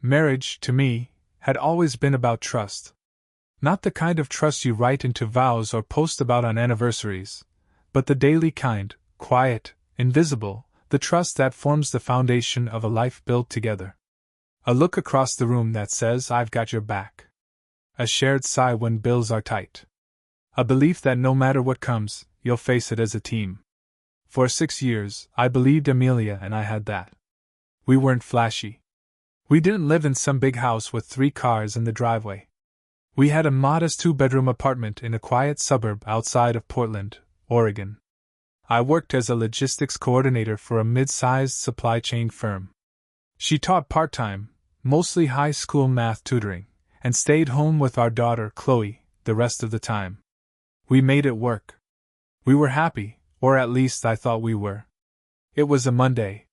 Marriage, to me, had always been about trust. Not the kind of trust you write into vows or post about on anniversaries, but the daily kind, quiet, invisible, the trust that forms the foundation of a life built together. A look across the room that says, "I've got your back." A shared sigh when bills are tight. A belief that no matter what comes, you'll face it as a team. For 6 years, I believed Amelia and I had that. We weren't flashy. We didn't live in some big house with 3 cars in the driveway. We had a modest 2-bedroom apartment in a quiet suburb outside of Portland, Oregon. I worked as a logistics coordinator for a mid-sized supply chain firm. She taught part-time, mostly high school math tutoring, and stayed home with our daughter, Chloe, the rest of the time. We made it work. We were happy, or at least I thought we were. It was a Monday.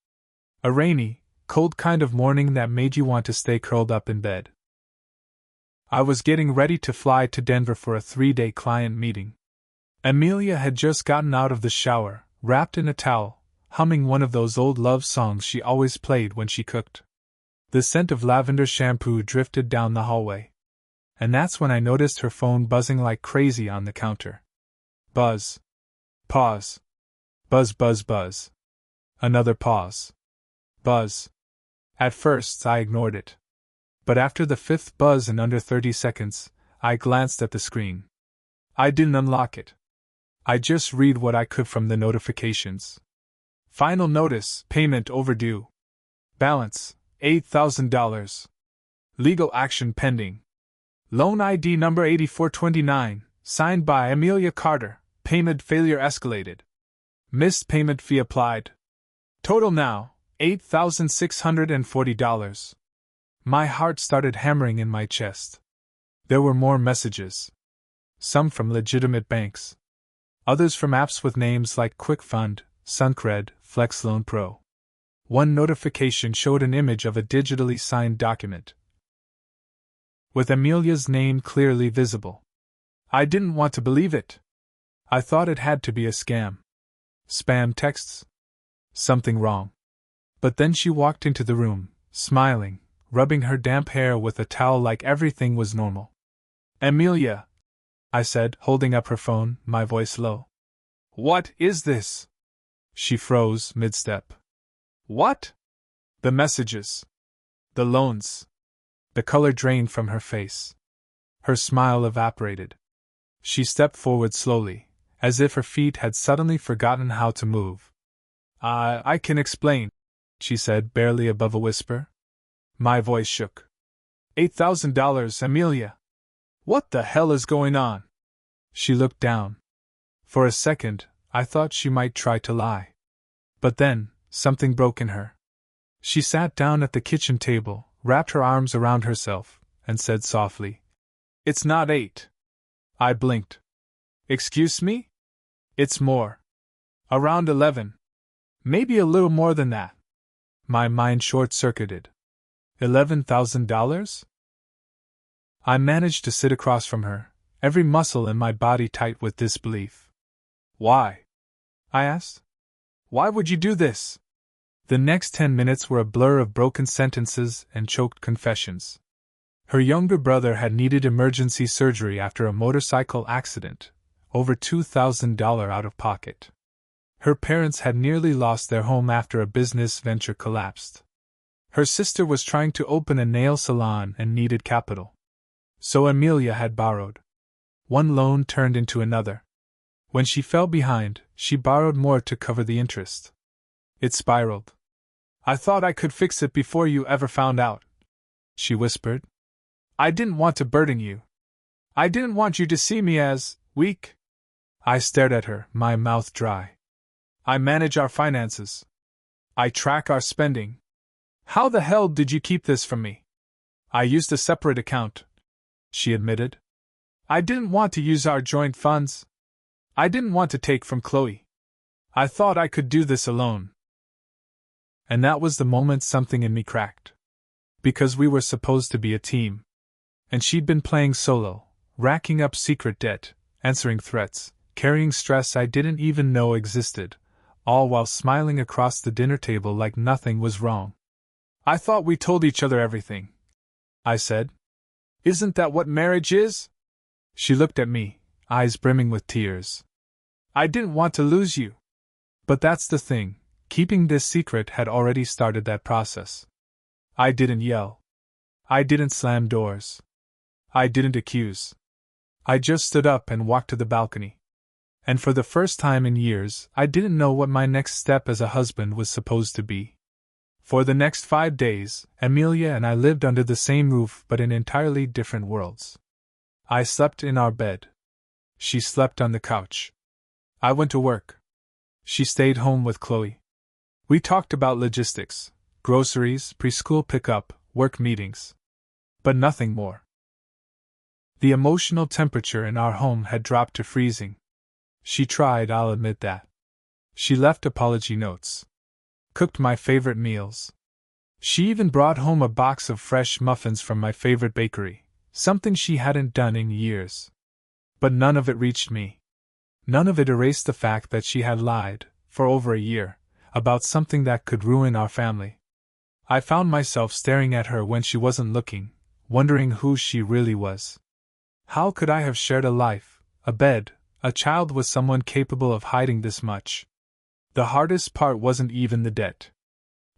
A rainy, cold kind of morning that made you want to stay curled up in bed. I was getting ready to fly to Denver for a 3-day client meeting. Amelia had just gotten out of the shower, wrapped in a towel, humming one of those old love songs she always played when she cooked. The scent of lavender shampoo drifted down the hallway. And that's when I noticed her phone buzzing like crazy on the counter. Buzz. Pause. Buzz, buzz, buzz. Another pause. Buzz. At first, I ignored it. But after the 5th buzz in under 30 seconds, I glanced at the screen. I didn't unlock it. I just read what I could from the notifications. Final notice, payment overdue. Balance, $8,000. Legal action pending. Loan ID number 8429, signed by Amelia Carter, payment failure escalated. Missed payment fee applied. Total now, $8,640. My heart started hammering in my chest. There were more messages. Some from legitimate banks. Others from apps with names like QuickFund, Suncred, FlexLoan Pro. One notification showed an image of a digitally signed document, with Amelia's name clearly visible. I didn't want to believe it. I thought it had to be a scam. Spam texts? Something wrong. But then she walked into the room, smiling, rubbing her damp hair with a towel like everything was normal. "Amelia," I said, holding up her phone, my voice low. "What is this?" She froze mid-step. "What?" "The messages. The loans." The color drained from her face. Her smile evaporated. She stepped forward slowly, as if her feet had suddenly forgotten how to move. I can explain," she said, barely above a whisper. My voice shook. $8,000, Amelia. What the hell is going on?" She looked down. For a second, I thought she might try to lie. But then, something broke in her. She sat down at the kitchen table, wrapped her arms around herself, and said softly, "It's not 8. I blinked. "Excuse me? It's more. Around 11. Maybe a little more than that." My mind short-circuited. $11,000? I managed to sit across from her, every muscle in my body tight with disbelief. "Why?" I asked. "Why would you do this?" The next 10 minutes were a blur of broken sentences and choked confessions. Her younger brother had needed emergency surgery after a motorcycle accident, over $2,000 out of pocket. Her parents had nearly lost their home after a business venture collapsed. Her sister was trying to open a nail salon and needed capital. So Amelia had borrowed. One loan turned into another. When she fell behind, she borrowed more to cover the interest. It spiraled. "I thought I could fix it before you ever found out," she whispered. "I didn't want to burden you. I didn't want you to see me as weak." I stared at her, my mouth dry. "I manage our finances. I track our spending. How the hell did you keep this from me?" "I used a separate account," she admitted. "I didn't want to use our joint funds. I didn't want to take from Chloe. I thought I could do this alone." And that was the moment something in me cracked. Because we were supposed to be a team. And she'd been playing solo, racking up secret debt, answering threats, carrying stress I didn't even know existed, all while smiling across the dinner table like nothing was wrong. "I thought we told each other everything," I said. Isn't that what marriage is? She looked at me, eyes brimming with tears. I didn't want to lose you. But that's the thing, keeping this secret had already started that process. I didn't yell. I didn't slam doors. I didn't accuse. I just stood up and walked to the balcony. And for the first time in years, I didn't know what my next step as a husband was supposed to be. For the next 5 days, Amelia and I lived under the same roof but in entirely different worlds. I slept in our bed. She slept on the couch. I went to work. She stayed home with Chloe. We talked about logistics, groceries, preschool pickup, work meetings. But nothing more. The emotional temperature in our home had dropped to freezing. She tried, I'll admit that. She left apology notes. Cooked my favorite meals. She even brought home a box of fresh muffins from my favorite bakery, something she hadn't done in years. But none of it reached me. None of it erased the fact that she had lied, for over a year, about something that could ruin our family. I found myself staring at her when she wasn't looking, wondering who she really was. How could I have shared a life, a bed, a child with someone capable of hiding this much? The hardest part wasn't even the debt.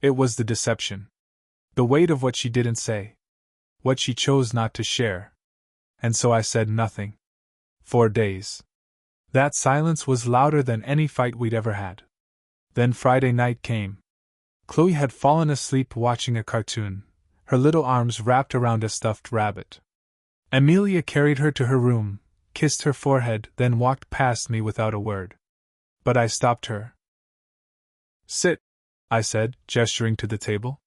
It was the deception. The weight of what she didn't say. What she chose not to share. And so I said nothing. 4 days. That silence was louder than any fight we'd ever had. Then Friday night came. Chloe had fallen asleep watching a cartoon, her little arms wrapped around a stuffed rabbit. Amelia carried her to her room, kissed her forehead, then walked past me without a word. But I stopped her. Sit, I said, gesturing to the table.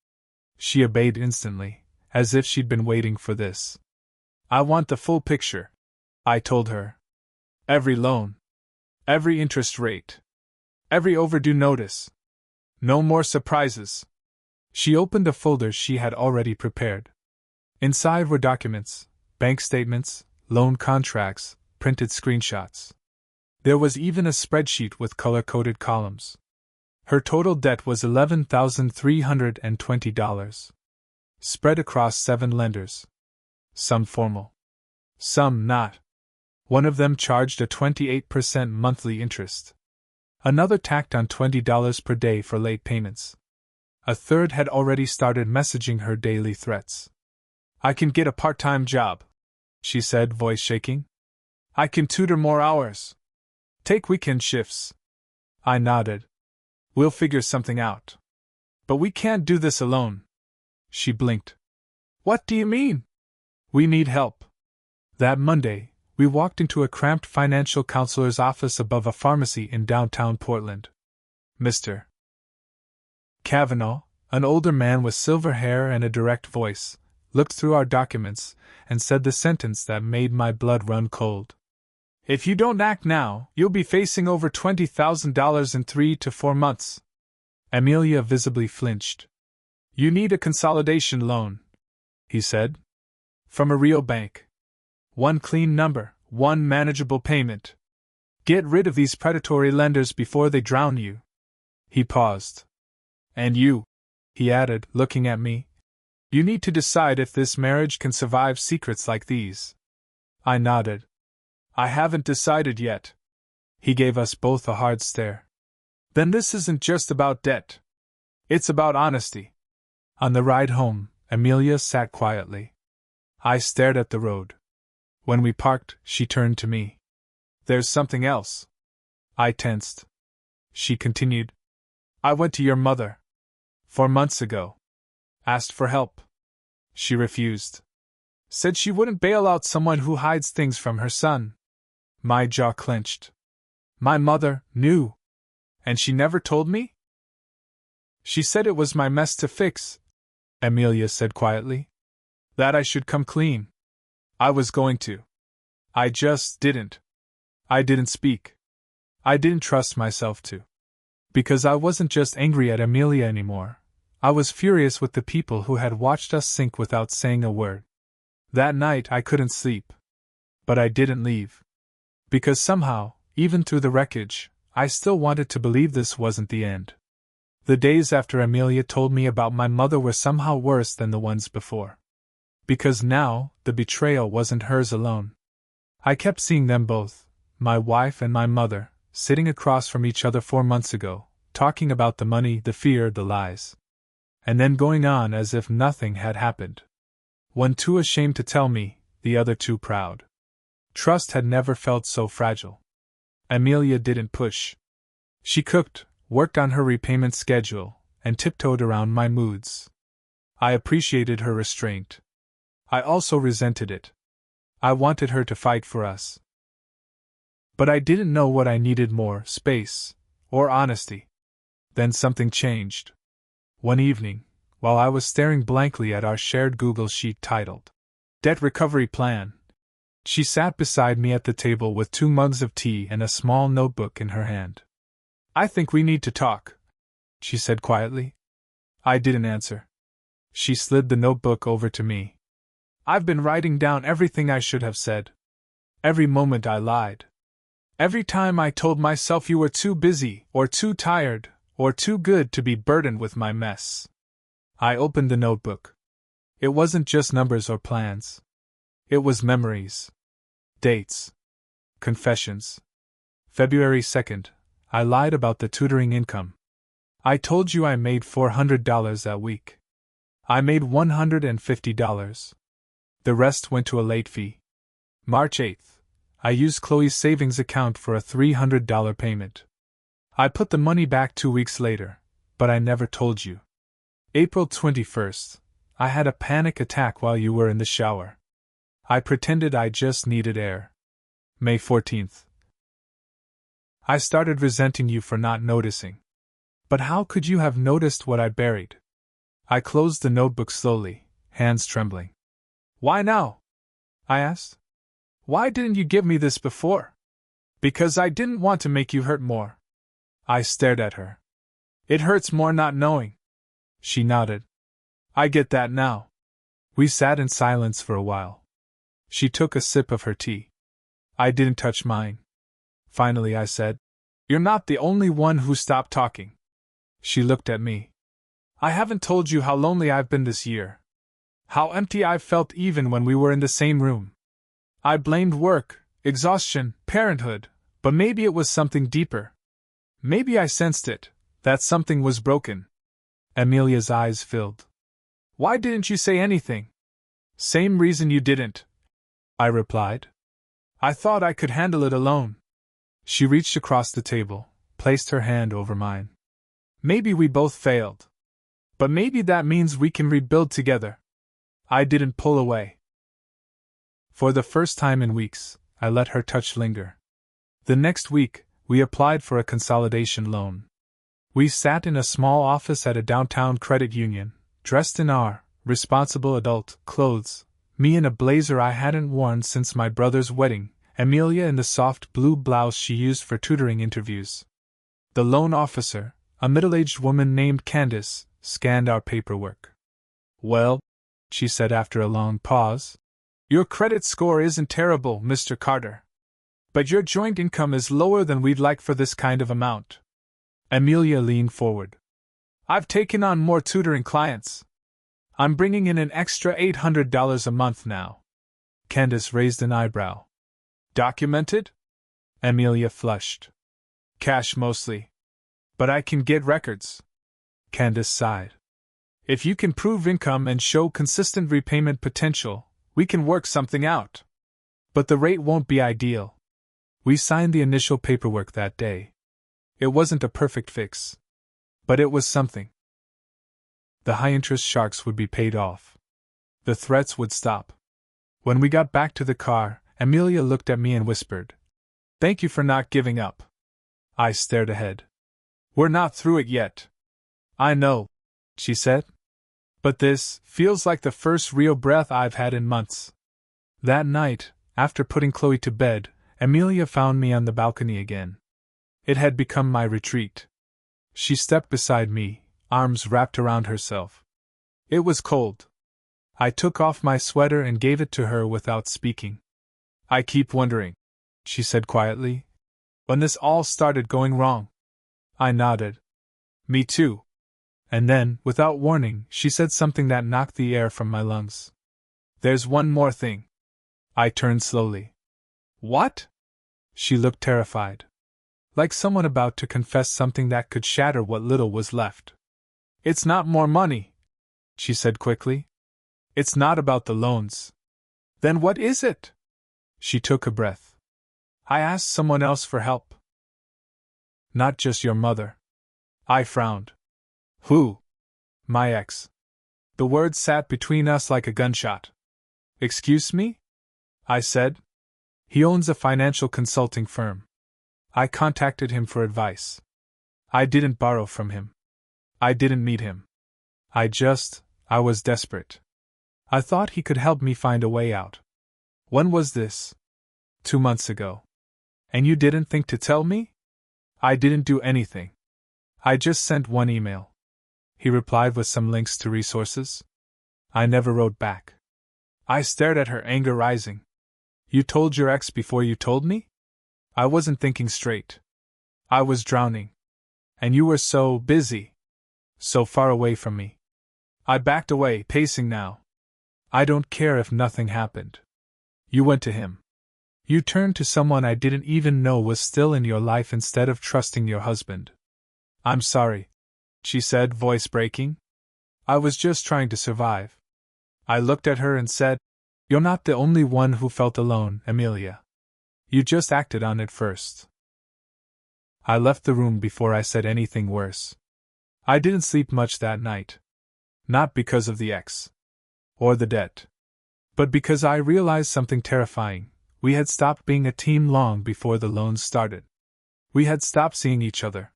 She obeyed instantly, as if she'd been waiting for this. I want the full picture, I told her. Every loan. Every interest rate. Every overdue notice. No more surprises. She opened a folder she had already prepared. Inside were documents, bank statements, loan contracts, printed screenshots. There was even a spreadsheet with color-coded columns. Her total debt was $11,320. Spread across 7 lenders. Some formal. Some not. One of them charged a 28% monthly interest. Another tacked on $20 per day for late payments. A third had already started messaging her daily threats. I can get a part-time job, she said, voice shaking. I can tutor more hours. Take weekend shifts. I nodded. We'll figure something out. But we can't do this alone. She blinked. What do you mean? We need help. That Monday, we walked into a cramped financial counselor's office above a pharmacy in downtown Portland. Mr. Kavanaugh, an older man with silver hair and a direct voice, looked through our documents and said the sentence that made my blood run cold. If you don't act now, you'll be facing over $20,000 in 3 to 4 months. Amelia visibly flinched. You need a consolidation loan, he said. From a real bank. 1 clean number, 1 manageable payment. Get rid of these predatory lenders before they drown you. He paused. And you, he added, looking at me. You need to decide if this marriage can survive secrets like these. I nodded. I haven't decided yet. He gave us both a hard stare. Then this isn't just about debt. It's about honesty. On the ride home, Amelia sat quietly. I stared at the road. When we parked, she turned to me. There's something else. I tensed. She continued. I went to your mother. 4 months ago. Asked for help. She refused. Said she wouldn't bail out someone who hides things from her son. My jaw clenched. My mother knew. And she never told me? She said it was my mess to fix, Amelia said quietly. That I should come clean. I was going to. I just didn't. I didn't speak. I didn't trust myself to. Because I wasn't just angry at Amelia anymore. I was furious with the people who had watched us sink without saying a word. That night I couldn't sleep. But I didn't leave. Because somehow, even through the wreckage, I still wanted to believe this wasn't the end. The days after Amelia told me about my mother were somehow worse than the ones before. Because now, the betrayal wasn't hers alone. I kept seeing them both, my wife and my mother, sitting across from each other 4 months ago, talking about the money, the fear, the lies. And then going on as if nothing had happened. One too ashamed to tell me, the other too proud. Trust had never felt so fragile. Amelia didn't push. She cooked, worked on her repayment schedule, and tiptoed around my moods. I appreciated her restraint. I also resented it. I wanted her to fight for us. But I didn't know what I needed more, space, or honesty. Then something changed. One evening, while I was staring blankly at our shared Google sheet titled Debt Recovery Plan, she sat beside me at the table with 2 mugs of tea and a small notebook in her hand. "I think we need to talk," she said quietly. I didn't answer. She slid the notebook over to me. "I've been writing down everything I should have said. Every moment I lied. Every time I told myself you were too busy, or too tired, or too good to be burdened with my mess." I opened the notebook. It wasn't just numbers or plans. It was memories. Dates. Confessions. February 2nd, I lied about the tutoring income. I told you I made $400 that week. I made $150. The rest went to a late fee. March 8th, I used Chloe's savings account for a $300 payment. I put the money back 2 weeks later, but I never told you. April 21st, I had a panic attack while you were in the shower. I pretended I just needed air. May 14th. I started resenting you for not noticing. But how could you have noticed what I buried? I closed the notebook slowly, hands trembling. "Why now?" I asked. "Why didn't you give me this before?" "Because I didn't want to make you hurt more." I stared at her. "It hurts more not knowing." She nodded. "I get that now." We sat in silence for a while. She took a sip of her tea. I didn't touch mine. Finally I said, "You're not the only one who stopped talking." She looked at me. "I haven't told you how lonely I've been this year. How empty I've felt even when we were in the same room. I blamed work, exhaustion, parenthood, but maybe it was something deeper. Maybe I sensed it, that something was broken." Amelia's eyes filled. "Why didn't you say anything?" "Same reason you didn't," I replied. "I thought I could handle it alone." She reached across the table, placed her hand over mine. "Maybe we both failed. But maybe that means we can rebuild together." I didn't pull away. For the first time in weeks, I let her touch linger. The next week, we applied for a consolidation loan. We sat in a small office at a downtown credit union, dressed in our responsible adult clothes, me in a blazer I hadn't worn since my brother's wedding, Amelia in the soft blue blouse she used for tutoring interviews. The loan officer, a middle-aged woman named Candace, scanned our paperwork. "Well," she said after a long pause, "your credit score isn't terrible, Mr. Carter. But your joint income is lower than we'd like for this kind of amount." Amelia leaned forward. "I've taken on more tutoring clients. I'm bringing in an extra $800 a month now." Candace raised an eyebrow. "Documented?" Amelia flushed. "Cash mostly. But I can get records." Candace sighed. "If you can prove income and show consistent repayment potential, we can work something out. But the rate won't be ideal." We signed the initial paperwork that day. It wasn't a perfect fix. But it was something. The high-interest sharks would be paid off. The threats would stop. When we got back to the car, Amelia looked at me and whispered, "Thank you for not giving up." I stared ahead. "We're not through it yet." "I know," she said. "But this feels like the first real breath I've had in months." That night, after putting Chloe to bed, Amelia found me on the balcony again. It had become my retreat. She stepped beside me, arms wrapped around herself. It was cold. I took off my sweater and gave it to her without speaking. "I keep wondering," she said quietly, "when this all started going wrong." I nodded. "Me too." And then, without warning, she said something that knocked the air from my lungs. There's one more thing. I turned slowly. What? She looked terrified. Like someone about to confess something that could shatter what little was left. It's not more money, she said quickly. It's not about the loans. Then what is it? She took a breath. I asked someone else for help. Not just your mother. I frowned. Who? My ex. The words sat between us like a gunshot. Excuse me? I said. He owns a financial consulting firm. I contacted him for advice. I didn't borrow from him. I didn't meet him. I was desperate. I thought he could help me find a way out. When was this? 2 months ago. And you didn't think to tell me? I didn't do anything. I just sent one email. He replied with some links to resources. I never wrote back. I stared at her, anger rising. You told your ex before you told me? I wasn't thinking straight. I was drowning. And you were so busy. So far away from me. I backed away, pacing now. I don't care if nothing happened. You went to him. You turned to someone I didn't even know was still in your life instead of trusting your husband. I'm sorry, she said, voice breaking. I was just trying to survive. I looked at her and said, You're not the only one who felt alone, Amelia. You just acted on it first. I left the room before I said anything worse. I didn't sleep much that night. Not because of the ex. Or the debt. But because I realized something terrifying. We had stopped being a team long before the loans started. We had stopped seeing each other.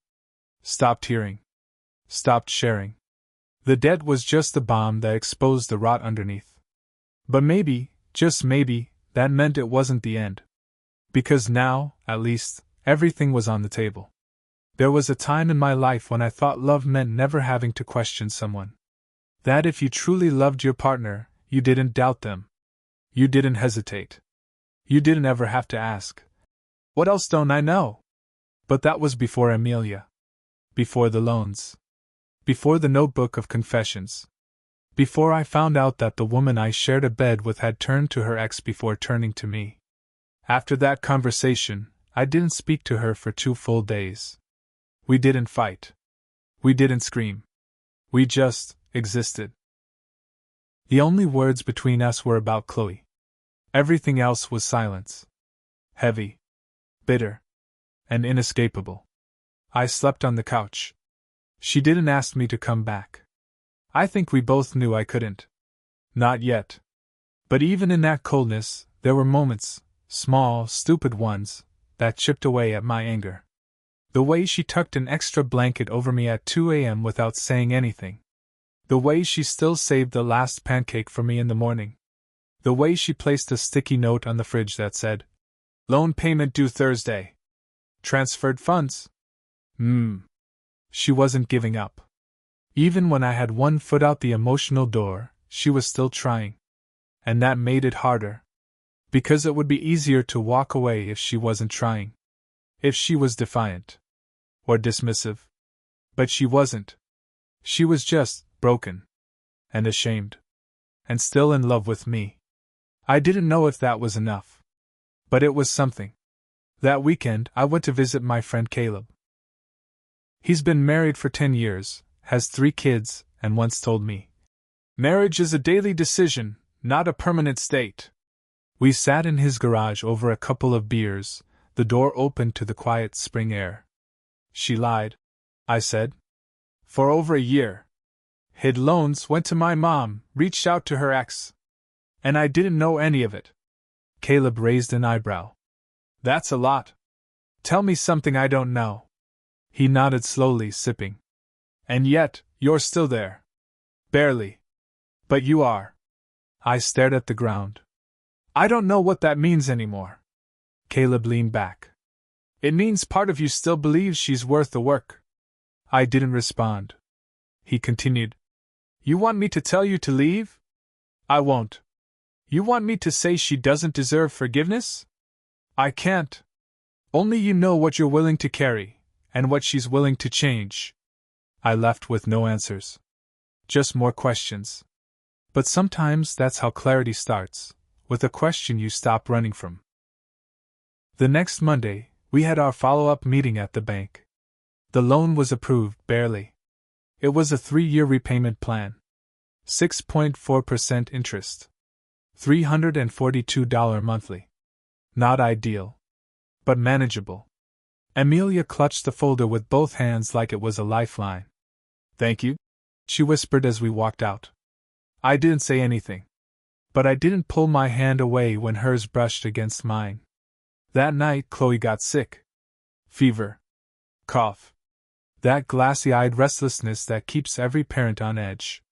Stopped hearing. Stopped sharing. The debt was just the bomb that exposed the rot underneath. But maybe, just maybe, that meant it wasn't the end. Because now, at least, everything was on the table. There was a time in my life when I thought love meant never having to question someone. That if you truly loved your partner, you didn't doubt them. You didn't hesitate. You didn't ever have to ask, what else don't I know? But that was before Amelia. Before the loans. Before the notebook of confessions. Before I found out that the woman I shared a bed with had turned to her ex before turning to me. After that conversation, I didn't speak to her for 2 full days. We didn't fight. We didn't scream. We just existed. The only words between us were about Chloe. Everything else was silence. Heavy. Bitter. And inescapable. I slept on the couch. She didn't ask me to come back. I think we both knew I couldn't. Not yet. But even in that coldness, there were moments, small, stupid ones, that chipped away at my anger. The way she tucked an extra blanket over me at 2 a.m. without saying anything. The way she still saved the last pancake for me in the morning. The way she placed a sticky note on the fridge that said, Loan payment due Thursday. Transferred funds. She wasn't giving up. Even when I had one foot out the emotional door, she was still trying. And that made it harder. Because it would be easier to walk away if she wasn't trying. If she was defiant. Or dismissive. But she wasn't. She was just broken. And ashamed. And still in love with me. I didn't know if that was enough. But it was something. That weekend, I went to visit my friend Caleb. He's been married for 10 years, has 3 kids, and once told me, Marriage is a daily decision, not a permanent state. We sat in his garage over a couple of beers, the door open to the quiet spring air. She lied, I said. For over a year. Hid loans, went to my mom, reached out to her ex. And I didn't know any of it. Caleb raised an eyebrow. That's a lot. Tell me something I don't know. He nodded slowly, sipping. And yet, you're still there. Barely. But you are. I stared at the ground. I don't know what that means anymore. Caleb leaned back. It means part of you still believes she's worth the work. I didn't respond. He continued. You want me to tell you to leave? I won't. You want me to say she doesn't deserve forgiveness? I can't. Only you know what you're willing to carry, and what she's willing to change. I left with no answers. Just more questions. But sometimes that's how clarity starts, with a question you stop running from. The next Monday, we had our follow-up meeting at the bank. The loan was approved, barely. It was a 3-year repayment plan. 6.4% interest. $342 monthly. Not ideal. But manageable. Amelia clutched the folder with both hands like it was a lifeline. "Thank you," she whispered as we walked out. I didn't say anything. But I didn't pull my hand away when hers brushed against mine. That night, Chloe got sick. Fever. Cough. That glassy-eyed restlessness that keeps every parent on edge.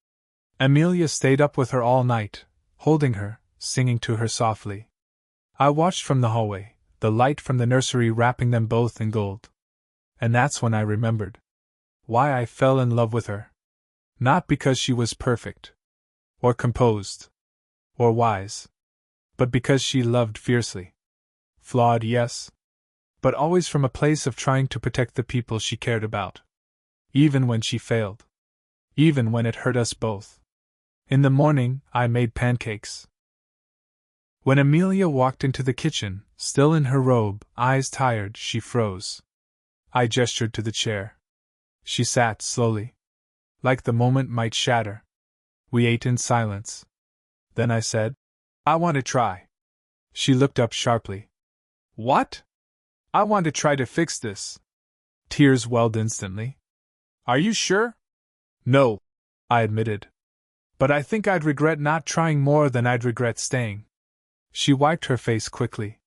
Amelia stayed up with her all night, holding her, singing to her softly. I watched from the hallway, the light from the nursery wrapping them both in gold. And that's when I remembered why I fell in love with her. Not because she was perfect, or composed, or wise, but because she loved fiercely. Flawed, yes, but always from a place of trying to protect the people she cared about. Even when she failed. Even when it hurt us both. In the morning, I made pancakes. When Amelia walked into the kitchen, still in her robe, eyes tired, she froze. I gestured to the chair. She sat slowly, like the moment might shatter. We ate in silence. Then I said, "I want to try." She looked up sharply. "What?" "I want to try to fix this." Tears welled instantly. "Are you sure?" "No," I admitted. "But I think I'd regret not trying more than I'd regret staying." She wiped her face quickly.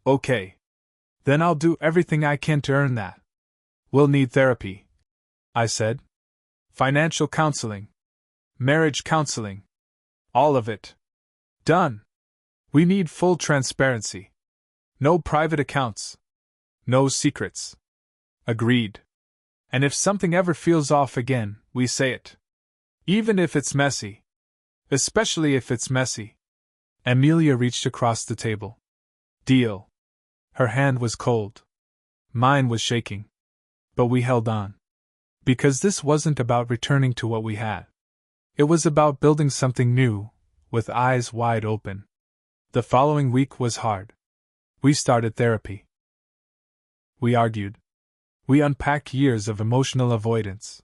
"Okay. Then I'll do everything I can to earn that." "We'll need therapy," I said. "Financial counseling. Marriage counseling. All of it. Done. We need full transparency. No private accounts. No secrets." "Agreed. And if something ever feels off again, we say it. Even if it's messy. Especially if it's messy." Amelia reached across the table. "Deal." Her hand was cold. Mine was shaking. But we held on. Because this wasn't about returning to what we had. It was about building something new, with eyes wide open. The following week was hard. We started therapy. We argued. We unpacked years of emotional avoidance.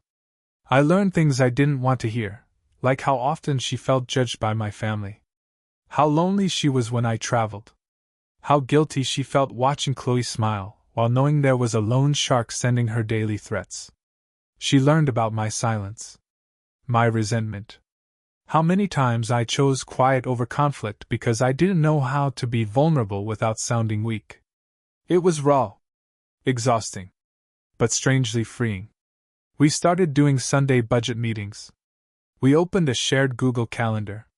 I learned things I didn't want to hear, like how often she felt judged by my family. How lonely she was when I traveled. How guilty she felt watching Chloe smile, while knowing there was a lone shark sending her daily threats. She learned about my silence. My resentment. How many times I chose quiet over conflict because I didn't know how to be vulnerable without sounding weak. It was raw. Exhausting. But strangely freeing. We started doing Sunday budget meetings. We opened a shared Google Calendar.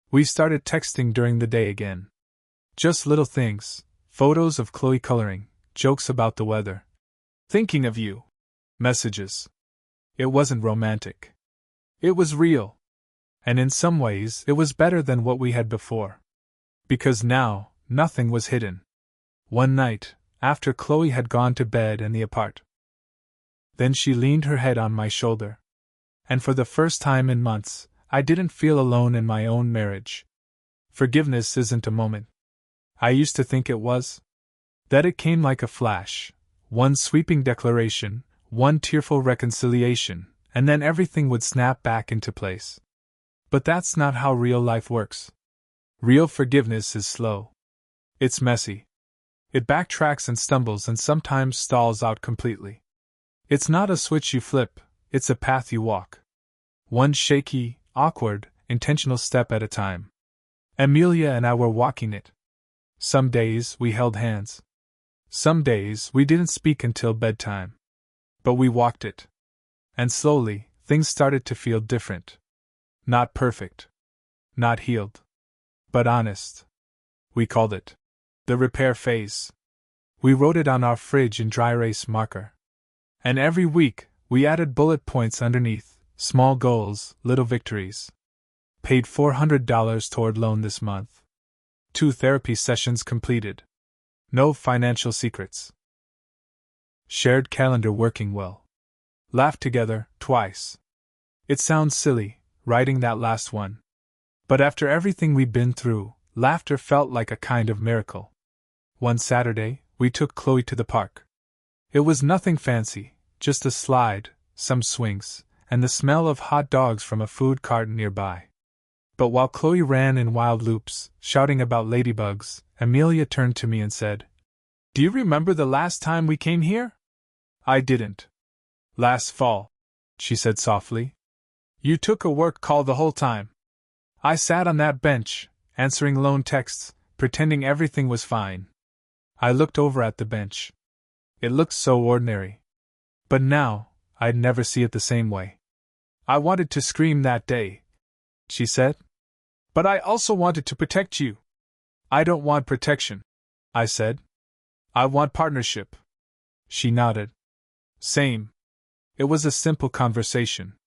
We started texting during the day again. Just little things, photos of Chloe coloring, jokes about the weather. "Thinking of you." Messages. It wasn't romantic. It was real. And in some ways, it was better than what we had before. Because now, nothing was hidden. One night, after Chloe had gone to bed and the apart. Then she leaned her head on my shoulder. And for the first time in months, I didn't feel alone in my own marriage. Forgiveness isn't a moment. I used to think it was. That it came like a flash, one sweeping declaration, one tearful reconciliation, and then everything would snap back into place. But that's not how real life works. Real forgiveness is slow. It's messy. It backtracks and stumbles and sometimes stalls out completely. It's not a switch you flip, it's a path you walk. One shaky, awkward, intentional step at a time. Amelia and I were walking it. Some days we held hands. Some days we didn't speak until bedtime. But we walked it. And slowly, things started to feel different. Not perfect. Not healed. But honest. We called it the repair phase. We wrote it on our fridge in dry erase marker. And every week, we added bullet points underneath, small goals, little victories. Paid $400 toward loan this month. 2 therapy sessions completed. No financial secrets. Shared calendar working well. Laughed together, twice. It sounds silly, writing that last one. But after everything we'd been through, laughter felt like a kind of miracle. One Saturday, we took Chloe to the park. It was nothing fancy, just a slide, some swings, and the smell of hot dogs from a food cart nearby. But while Chloe ran in wild loops, shouting about ladybugs, Amelia turned to me and said, "Do you remember the last time we came here?" I didn't. "Last fall," she said softly. "You took a work call the whole time. I sat on that bench, answering loan texts, pretending everything was fine." I looked over at the bench. It looked so ordinary. But now, I'd never see it the same way. "I wanted to scream that day," she said. "But I also wanted to protect you." "I don't want protection," I said. "I want partnership." She nodded. Same. It was a simple conversation.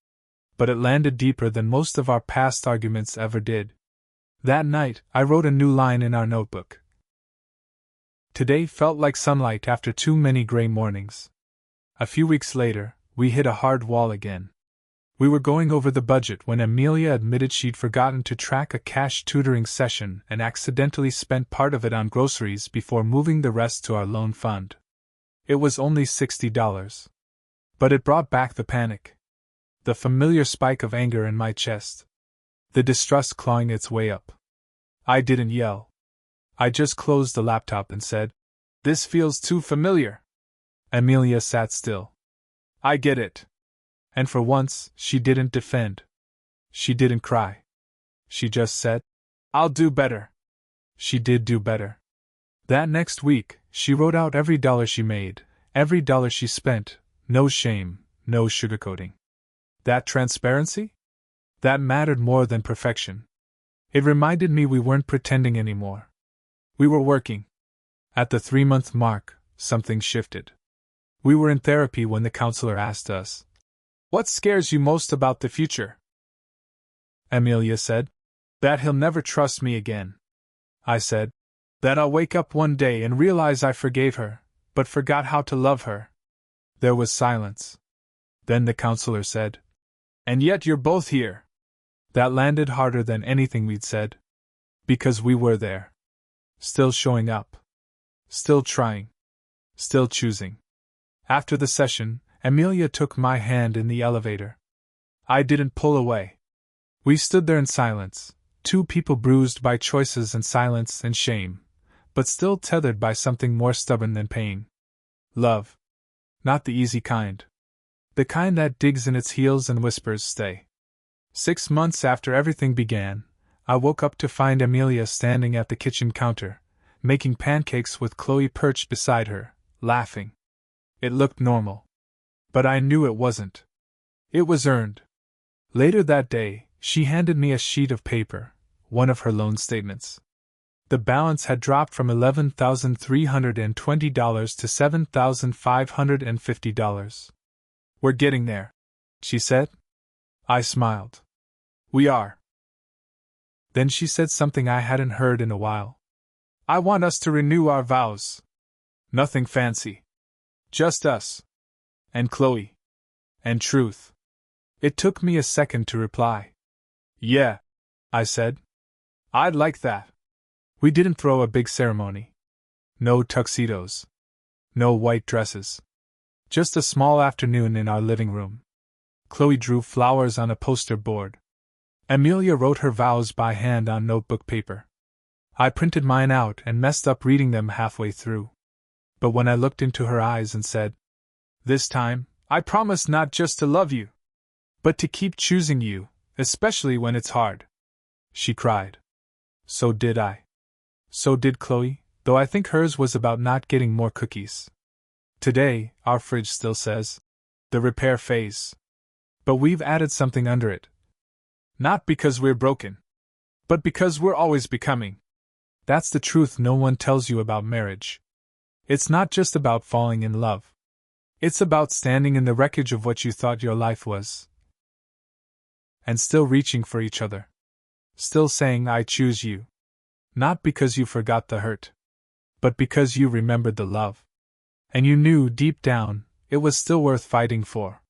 But it landed deeper than most of our past arguments ever did. That night, I wrote a new line in our notebook. Today felt like sunlight after too many gray mornings. A few weeks later, we hit a hard wall again. We were going over the budget when Amelia admitted she'd forgotten to track a cash tutoring session and accidentally spent part of it on groceries before moving the rest to our loan fund. It was only $60. But it brought back the panic. The familiar spike of anger in my chest. The distrust clawing its way up. I didn't yell. I just closed the laptop and said, "This feels too familiar." Amelia sat still. "I get it." And for once, she didn't defend. She didn't cry. She just said, "I'll do better." She did do better. That next week, she wrote out every dollar she made, every dollar she spent, no shame, no sugarcoating. That transparency? That mattered more than perfection. It reminded me we weren't pretending anymore. We were working. At the 3-month mark, something shifted. We were in therapy when the counselor asked us, "What scares you most about the future?" Amelia said, "That he'll never trust me again." I said, "That I'll wake up one day and realize I forgave her, but forgot how to love her." There was silence. Then the counselor said, "And yet you're both here." That landed harder than anything we'd said. Because we were there. Still showing up. Still trying. Still choosing. After the session, Amelia took my hand in the elevator. I didn't pull away. We stood there in silence, two people bruised by choices and silence and shame, but still tethered by something more stubborn than pain. Love. Not the easy kind. The kind that digs in its heels and whispers, "Stay." 6 months after everything began, I woke up to find Amelia standing at the kitchen counter, making pancakes with Chloe perched beside her, laughing. It looked normal. But I knew it wasn't. It was earned. Later that day, she handed me a sheet of paper, one of her loan statements. The balance had dropped from $11,320 to $7,550. "We're getting there," she said. I smiled. "We are." Then she said something I hadn't heard in a while. "I want us to renew our vows. Nothing fancy. Just us. And Chloe. And truth." It took me a second to reply. "Yeah," I said. "I'd like that." We didn't throw a big ceremony. No tuxedos. No white dresses. Just a small afternoon in our living room. Chloe drew flowers on a poster board. Amelia wrote her vows by hand on notebook paper. I printed mine out and messed up reading them halfway through. But when I looked into her eyes and said, "This time, I promise not just to love you, but to keep choosing you, especially when it's hard," she cried. So did I. So did Chloe, though I think hers was about not getting more cookies. Today, our fridge still says, "The repair phase." But we've added something under it. Not because we're broken, but because we're always becoming. That's the truth no one tells you about marriage. It's not just about falling in love. It's about standing in the wreckage of what you thought your life was. And still reaching for each other. Still saying, "I choose you." Not because you forgot the hurt, but because you remembered the love. And you knew deep down, it was still worth fighting for.